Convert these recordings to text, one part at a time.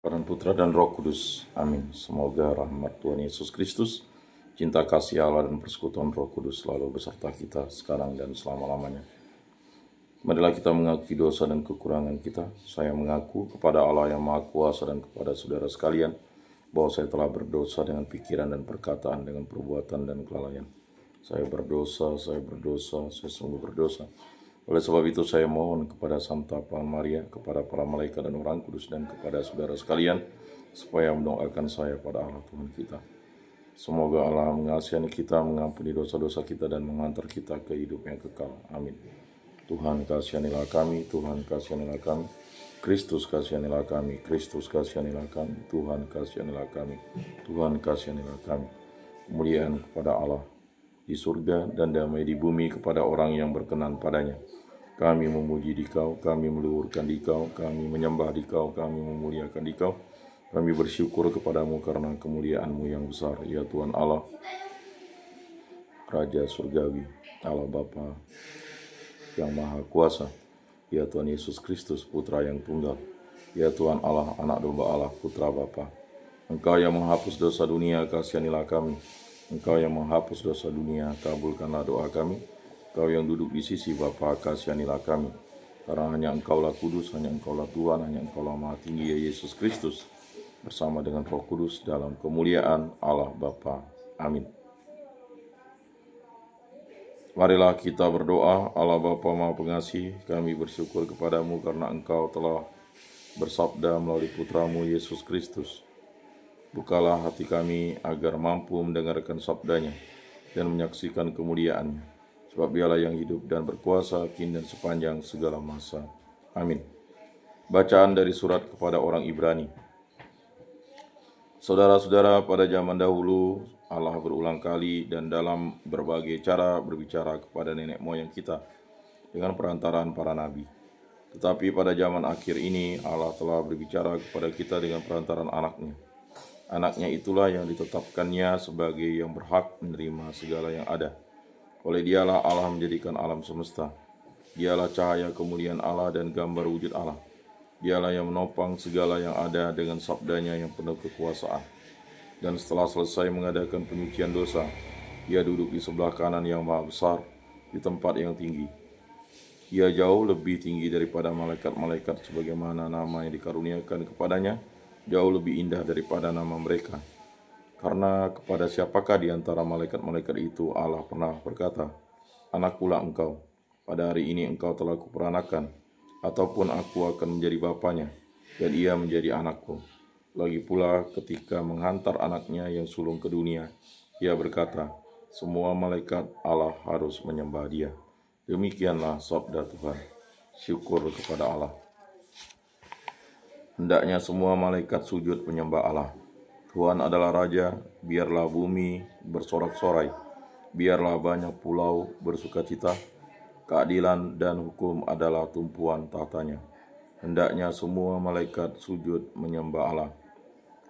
Peran Putra dan Roh Kudus. Amin. Semoga rahmat Tuhan Yesus Kristus, cinta kasih Allah dan persekutuan Roh Kudus selalu beserta kita sekarang dan selama-lamanya. Marilah kita mengakui dosa dan kekurangan kita. Saya mengaku kepada Allah yang Maha Kuasa dan kepada saudara sekalian bahwa saya telah berdosa dengan pikiran dan perkataan, dengan perbuatan dan kelalaian. Saya berdosa, saya sungguh berdosa. Oleh sebab itu saya mohon kepada Santa Maria, kepada para malaikat dan orang kudus, dan kepada saudara sekalian, supaya mendoakan saya pada Allah Tuhan kita. Semoga Allah mengasihani kita, mengampuni dosa-dosa kita, dan mengantar kita ke hidup yang kekal. Amin. Tuhan kasihanilah kami, Tuhan kasihanilah kami. Kristus kasihanilah kami, Kristus kasihanilah kami. Tuhan kasihanilah kami, Tuhan kasihanilah kami. Kemuliaan kepada Allah di surga dan damai di bumi kepada orang yang berkenan padanya. Kami memuji Dikau, kami meluhurkan Dikau, kami menyembah Dikau, kami memuliakan Dikau. Kami bersyukur kepadamu karena kemuliaan-Mu yang besar, ya Tuhan Allah, Raja Surgawi, Allah Bapa yang Maha Kuasa, ya Tuhan Yesus Kristus, Putra yang tunggal, ya Tuhan Allah, Anak Domba Allah, Putra Bapa. Engkau yang menghapus dosa dunia, kasihanilah kami. Engkau yang menghapus dosa dunia, kabulkanlah doa kami. Engkau yang duduk di sisi Bapa, kasihanilah kami. Karena hanya Engkaulah kudus, hanya Engkaulah Tuhan, hanya Engkaulah Maha Tinggi, ya Yesus Kristus, bersama dengan Roh Kudus dalam kemuliaan Allah Bapa. Amin. Marilah kita berdoa. Allah Bapa Maha Pengasih, kami bersyukur kepadamu karena Engkau telah bersabda melalui Putramu Yesus Kristus. Bukalah hati kami agar mampu mendengarkan sabdanya dan menyaksikan kemuliaan-Nya. Sebab Dialah yang hidup dan berkuasa kini dan sepanjang segala masa. Amin. Bacaan dari surat kepada orang Ibrani. Saudara-saudara, pada zaman dahulu Allah berulang kali dan dalam berbagai cara berbicara kepada nenek moyang kita dengan perantaraan para nabi. Tetapi pada zaman akhir ini Allah telah berbicara kepada kita dengan perantaraan Anaknya. Anaknya itulah yang ditetapkannya sebagai yang berhak menerima segala yang ada. Oleh Dialah Allah menjadikan alam semesta. Dialah cahaya kemuliaan Allah dan gambar wujud Allah. Dialah yang menopang segala yang ada dengan sabdanya yang penuh kekuasaan. Dan setelah selesai mengadakan penyucian dosa, Ia duduk di sebelah kanan yang maha besar, di tempat yang tinggi. Ia jauh lebih tinggi daripada malaikat-malaikat, sebagaimana nama yang dikaruniakan kepadanya jauh lebih indah daripada nama mereka. Karena kepada siapakah di antara malaikat-malaikat itu Allah pernah berkata, "Anakkulah engkau, pada hari ini engkau telah kuperanakan," ataupun "Aku akan menjadi bapanya, dan ia menjadi anakku." Lagi pula ketika menghantar anaknya yang sulung ke dunia, Ia berkata, "Semua malaikat Allah harus menyembah Dia." Demikianlah sabda Tuhan. Syukur kepada Allah. Hendaknya semua malaikat sujud menyembah Allah. Tuhan adalah Raja, biarlah bumi bersorak-sorai, biarlah banyak pulau bersukacita, keadilan dan hukum adalah tumpuan tahtanya. Hendaknya semua malaikat sujud menyembah Allah.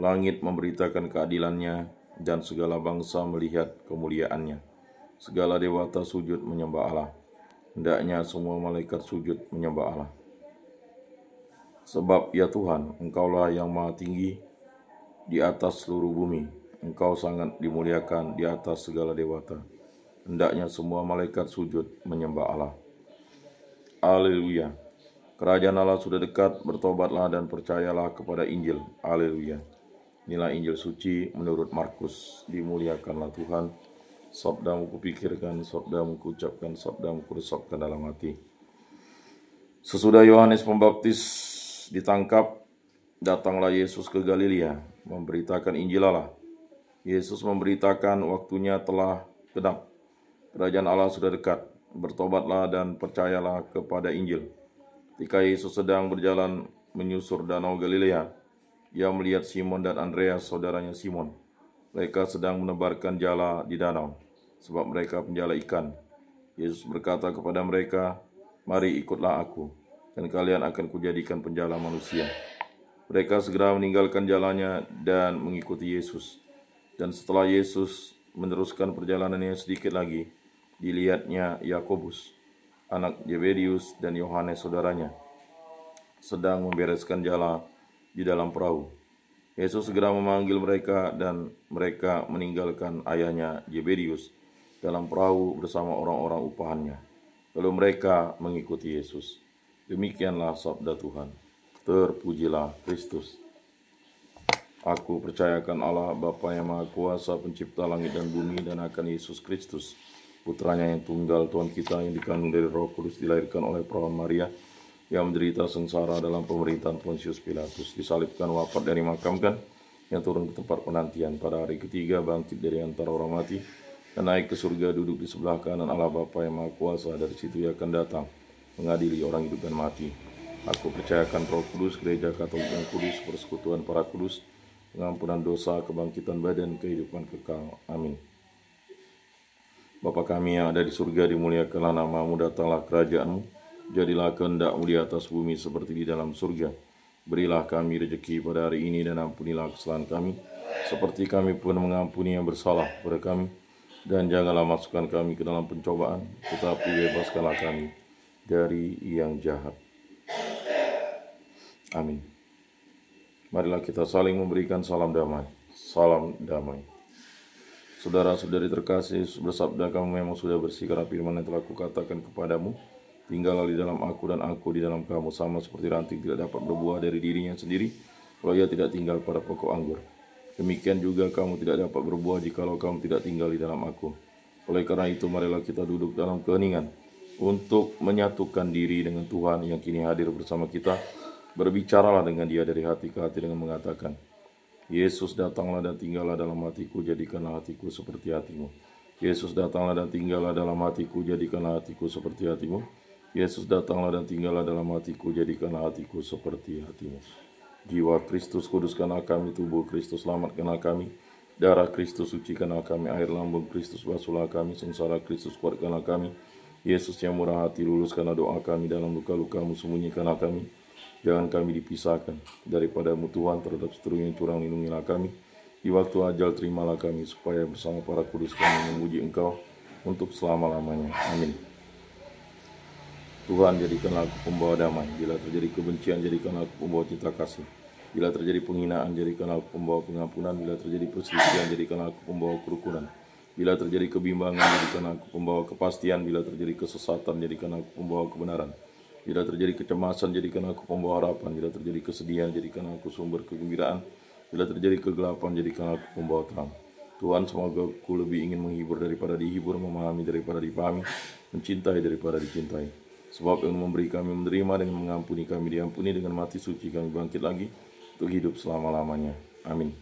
Langit memberitakan keadilannya, dan segala bangsa melihat kemuliaannya. Segala dewata sujud menyembah Allah. Hendaknya semua malaikat sujud menyembah Allah. Sebab ya Tuhan, Engkaulah yang maha tinggi di atas seluruh bumi. Engkau sangat dimuliakan di atas segala dewata. Hendaknya semua malaikat sujud menyembah Allah. Haleluya. Kerajaan Allah sudah dekat, bertobatlah dan percayalah kepada Injil. Haleluya. Inilah Injil suci menurut Markus. Dimuliakanlah Tuhan. Sabdamu kupikirkan, sabdamu kuucapkan, sabdamu kuresapkan dalam hati. Sesudah Yohanes Pembaptis ditangkap, datanglah Yesus ke Galilea, memberitakan Injil Allah. Yesus memberitakan waktunya telah genap. Kerajaan Allah sudah dekat. Bertobatlah dan percayalah kepada Injil. Ketika Yesus sedang berjalan menyusur danau Galilea, Ia melihat Simon dan Andreas, saudaranya Simon. Mereka sedang menebarkan jala di danau, sebab mereka penjala ikan. Yesus berkata kepada mereka, "Mari ikutlah aku, dan kalian akan kujadikan penjala manusia." Mereka segera meninggalkan jalannya dan mengikuti Yesus. Dan setelah Yesus meneruskan perjalanannya sedikit lagi, dilihatnya Yakobus, anak Zebedius, dan Yohanes saudaranya, sedang membereskan jala di dalam perahu. Yesus segera memanggil mereka dan mereka meninggalkan ayahnya Yebedius dalam perahu bersama orang-orang upahannya. Lalu mereka mengikuti Yesus. Demikianlah sabda Tuhan. Terpujilah Kristus. Aku percayakan Allah Bapa yang Maha Kuasa, pencipta langit dan bumi, dan akan Yesus Kristus, putranya yang tunggal, Tuhan kita, yang dikandung dari Roh Kudus, dilahirkan oleh perawan Maria, yang menderita sengsara dalam pemerintahan Pontius Pilatus, disalibkan, wafat, dan dimakamkan, yang turun ke tempat penantian, pada hari ketiga bangkit dari antara orang mati, dan naik ke surga, duduk di sebelah kanan Allah Bapa yang Maha Kuasa. Dari situ Ia akan datang mengadili orang hidup dan mati. Aku percayakan Roh Kudus, gereja Katolik yang kudus, persekutuan para kudus, pengampunan dosa, kebangkitan badan, kehidupan kekal. Amin. Bapa kami yang ada di surga, dimuliakanlah namamu, datanglah kerajaanmu, jadilah kehendakmu di atas bumi seperti di dalam surga. Berilah kami rezeki pada hari ini, dan ampunilah kesalahan kami, seperti kami pun mengampuni yang bersalah kepada kami. Dan janganlah masukkan kami ke dalam pencobaan, tetapi bebaskanlah kami dari yang jahat. Amin. Marilah kita saling memberikan salam damai. Salam damai. Saudara-saudari terkasih, bersabda kamu memang sudah bersih karena firman yang telah kukatakan kepadamu. Tinggallah di dalam aku dan aku di dalam kamu, sama seperti ranting tidak dapat berbuah dari dirinya sendiri kalau ia tidak tinggal pada pokok anggur. Demikian juga kamu tidak dapat berbuah jikalau kamu tidak tinggal di dalam aku. Oleh karena itu, marilah kita duduk dalam keheningan untuk menyatukan diri dengan Tuhan yang kini hadir bersama kita. Berbicaralah dengan Dia dari hati ke hati dengan mengatakan, Yesus datanglah dan tinggallah dalam hatiku, jadikanlah hatiku seperti hatimu. Yesus datanglah dan tinggallah dalam hatiku, jadikanlah hatiku seperti hatimu. Yesus datanglah dan tinggallah dalam hatiku, jadikanlah hatiku seperti hatimu. Jiwa Kristus kuduskanlah kami, tubuh Kristus selamatkanlah kami, darah Kristus sucikanlah kami, air lambung Kristus basuhlah kami, sengsara Kristus kuatkanlah kami. Yesus yang murah hati, luluskanlah doa kami, dalam luka-lukamu sembunyikanlah kami. Jangan kami dipisahkan daripadamu Tuhan, terhadap seterunya curang lindungilah kami. Di waktu ajal terimalah kami, supaya bersama para kudus kami memuji Engkau untuk selama-lamanya. Amin. Tuhan, jadikanlah aku pembawa damai. Bila terjadi kebencian, jadikanlah aku pembawa cinta kasih. Bila terjadi penghinaan, jadikanlah aku pembawa pengampunan. Bila terjadi perselisihan, jadikanlah aku pembawa kerukunan. Bila terjadi kebimbangan, jadikanlah aku pembawa kepastian. Bila terjadi kesesatan, jadikanlah aku pembawa kebenaran. Bila terjadi kecemasan, jadikan aku pembawa harapan. Bila terjadi kesedihan, jadikan aku sumber kegembiraan. Bila terjadi kegelapan, jadikan aku pembawa terang. Tuhan, semoga aku lebih ingin menghibur daripada dihibur, memahami daripada dipahami, mencintai daripada dicintai. Sebab yang memberi kami menerima, dengan mengampuni kami diampuni, dengan mati suci kami bangkit lagi untuk hidup selama-lamanya. Amin.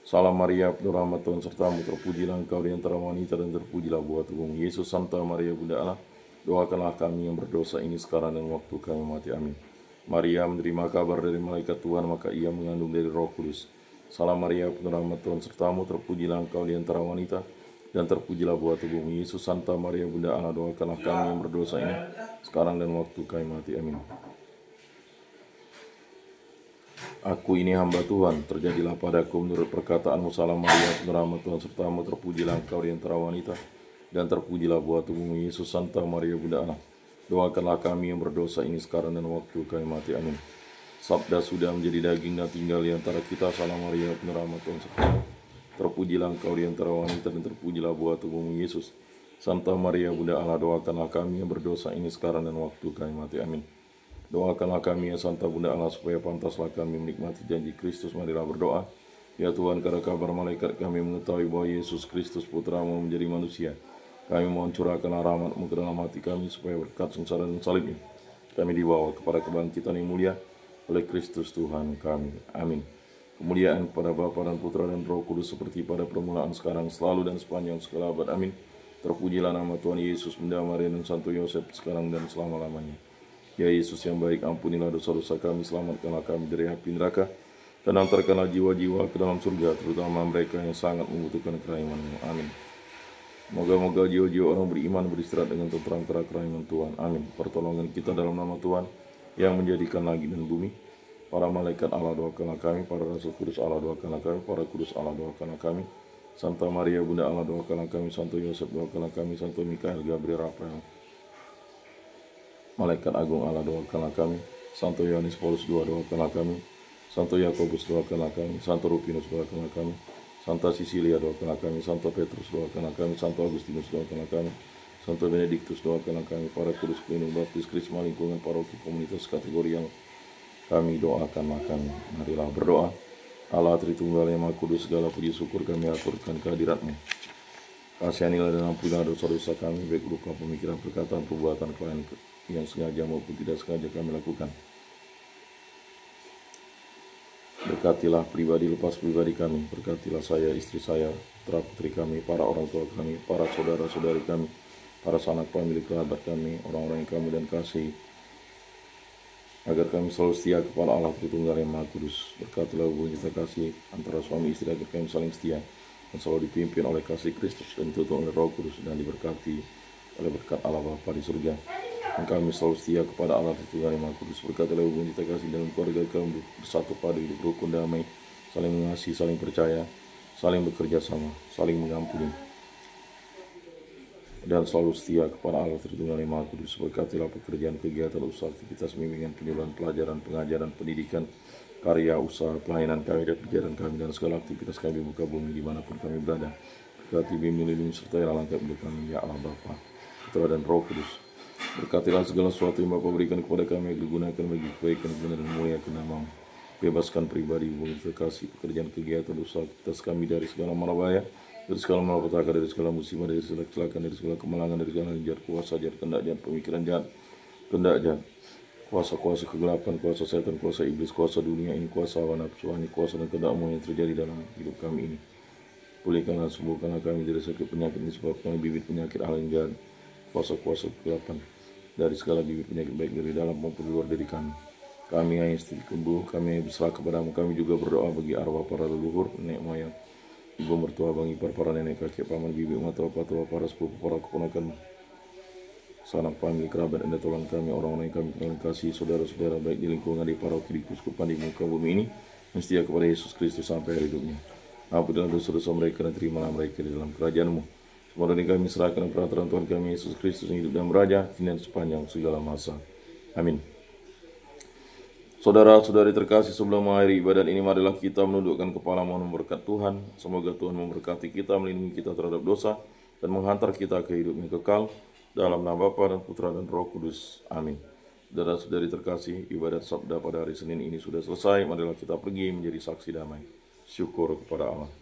Salam Maria, penuh rahmat Tuhan sertamu, terpujilah engkau di antara wanita dan terpujilah buah tubuhmu Yesus. Santa Maria Bunda Allah, doakanlah kami yang berdosa ini sekarang dan waktu kami mati. Amin. Maria menerima kabar dari malaikat Tuhan, maka ia mengandung dari Roh Kudus. Salam Maria, penuh rahmat Tuhan sertamu, terpujilah engkau di antara wanita, dan terpujilah buah tubuhmu Yesus. Santa Maria Bunda Allah, doakanlah kami yang berdosa ini sekarang dan waktu kami mati. Amin. Aku ini hamba Tuhan, terjadilah padaku menurut perkataanmu. Salam Maria, penuh rahmat Tuhan sertamu, terpujilah engkau di antara wanita, dan terpujilah buah tubuhmu Yesus. Santa Maria Bunda Allah, doakanlah kami yang berdosa ini sekarang dan waktu kami mati. Amin. Sabda sudah menjadi daging dan tinggal di antara kita. Salam Maria, penuh rahmat Tuhan sertamu, terpujilah engkau di antara wanita, dan terpujilah buah tubuhmu Yesus. Santa Maria Bunda Allah, doakanlah kami yang berdosa ini sekarang dan waktu kami mati. Amin. Doakanlah kami ya Santa Bunda Allah, supaya pantaslah kami menikmati janji Kristus. Marilah berdoa. Ya Tuhan, karena kabar malaikat kami mengetahui bahwa Yesus Kristus Putramu menjadi manusia, kami mohon curahkanlah rahmat-Mu ke dalam hati kami, supaya berkat sengsara dan salibnya kami dibawa kepada kebangkitan yang mulia oleh Kristus Tuhan kami. Amin. Kemuliaan kepada Bapa dan Putra dan Roh Kudus, seperti pada permulaan, sekarang, selalu, dan sepanjang segala abad. Amin. Terpujilah nama Tuhan Yesus, Bunda Maria dan Santo Yosef, sekarang dan selama-lamanya. Ya Yesus yang baik, ampunilah dosa-dosa kami, selamatkanlah kami dari api neraka, dan antarkanlah jiwa-jiwa ke dalam surga, terutama mereka yang sangat membutuhkan kerahiman-Mu. Amin. Moga-moga jiwa-jiwa orang beriman beristirahat dengan tentram karena kerahiman Tuhan. Amin. Pertolongan kita dalam nama Tuhan yang menjadikan langit dan bumi. Para malaikat Allah, doakanlah kami. Para rasul kudus Allah, doakanlah kami. Para kudus Allah, doakanlah kami. Santa Maria Bunda Allah, doakanlah kami. Santo Yosef, doakanlah kami. Santo Mikael, Gabriel, Rafael, malaikat agung Allah, doakanlah kami. Santo Yohanes Paulus II, doakanlah kami. Santo Yakobus, doakanlah kami. Santo Rufinus, doakanlah kami. Santa Sisilia, doakanlah kami. Santo Petrus, doakanlah kami. Santo Agustinus, doakanlah kami. Santo Benediktus, doakanlah kami. Para kudus pelindung baptis, krisma lingkungan paroki komunitas kategori yang kami doakanlah kami. Marilah berdoa. Allah Tritunggal yang Maha Kudus, segala puji syukur kami aturkan kehadirat-Mu. Kasihanilah dan ampunilah dosa-dosa kami, baik berupa pemikiran, perkataan, perbuatan, kelainan yang sengaja maupun tidak sengaja kami lakukan. Berkatilah pribadi lepas pribadi kami, berkatilah saya, istri saya, putra putri kami, para orang tua kami, para saudara-saudari kami, para sanak pemilik kerabat kami, orang-orang yang kami dan kasih, agar kami selalu setia kepada Allah Tritunggal yang Maha Kudus. Berkatilah hubungan kita kasih antara suami istri agar kami saling setia dan selalu dipimpin oleh kasih Kristus dan dituntun oleh Roh Kudus dan diberkati oleh berkat Allah Bapa di surga. Dan kami selalu setia kepada Allah Tritunggal yang Maha Kudus. Berkatilah hubungan kita kasih dalam keluarga kami bersatu padu, hidup rukun, damai, saling mengasihi, saling percaya, saling bekerja sama, saling mengampuni, dan selalu setia kepada Allah Tritunggal yang Maha Kudus. Berkatilah pekerjaan, kegiatan, usaha, aktivitas bimbingan, penyuluhan, pelajaran, pengajaran, pendidikan, karya, usaha, pelayanan kami dan pekerjaan kami dan segala aktivitas kami buka bumi dimanapun kami berada. Berkati, bimbing, lindungi, sertai langkah hidup kami, ya Allah Bapa, Putra dan Roh Kudus. Berkatilah segala sesuatu yang Bapa berikan kepada kami agar digunakan bagi kebaikan, kebenaran, dan muliakan nama-Mu. Bebaskan pribadi, hubungan kekasih, pekerjaan, kegiatan, usaha, aktivitas kami dari segala mara bahaya, dari segala malapetaka, dari segala musibah, dari segala kecelakaan, dari segala kemalangan, dari segala jahat kuasa, jahat kehendak jahat, pemikiran jahat, kehendak jahat, kuasa-kuasa kegelapan, kuasa setan, kuasa iblis, kuasa dunia ini, kuasa hawa nafsu, kuasa dan kehendak-Mu yang terjadi dalam hidup kami ini. Pulihkanlah, sembuhkanlah kami dari sakit penyakit ini, sebab kami bibit penyakit hal yang jahat, kuasa-kuasa kegelapan, dari segala bibit penyakit baik dari dalam maupun luar diri kami. Kami hanya setia sembuh, kami hanya berserah kepadamu. Kami juga berdoa bagi arwah para leluhur, nenek moyang, ibu mertua, bang ipar, para nenek, kakek, paman, bibi, mata, patua, para sepupu, para keponakan, sanak famili, kerabat, dan tolong kami, orang-orang yang kami kenal kasih, saudara-saudara baik di lingkungan di paroki, di kuskupan, di muka bumi ini, yang setia kepada Yesus Kristus sampai akhir hidupnya. Ampunilah dosa-dosa mereka dan terimalah mereka di dalam kerajaan-Mu. Semua dari kami serahkan peraturan Tuhan kami Yesus Kristus yang hidup dan beraja kini dan sepanjang segala masa. Amin. Saudara-saudari terkasih, sebelum mengakhiri ibadat ini, marilah kita menundukkan kepala mohon berkat Tuhan. Semoga Tuhan memberkati kita, melindungi kita terhadap dosa, dan menghantar kita ke hidup yang kekal. Dalam nama Bapa dan Putra dan Roh Kudus. Amin. Saudara-saudari terkasih, ibadat sabda pada hari Senin ini sudah selesai. Marilah kita pergi menjadi saksi damai. Syukur kepada Allah.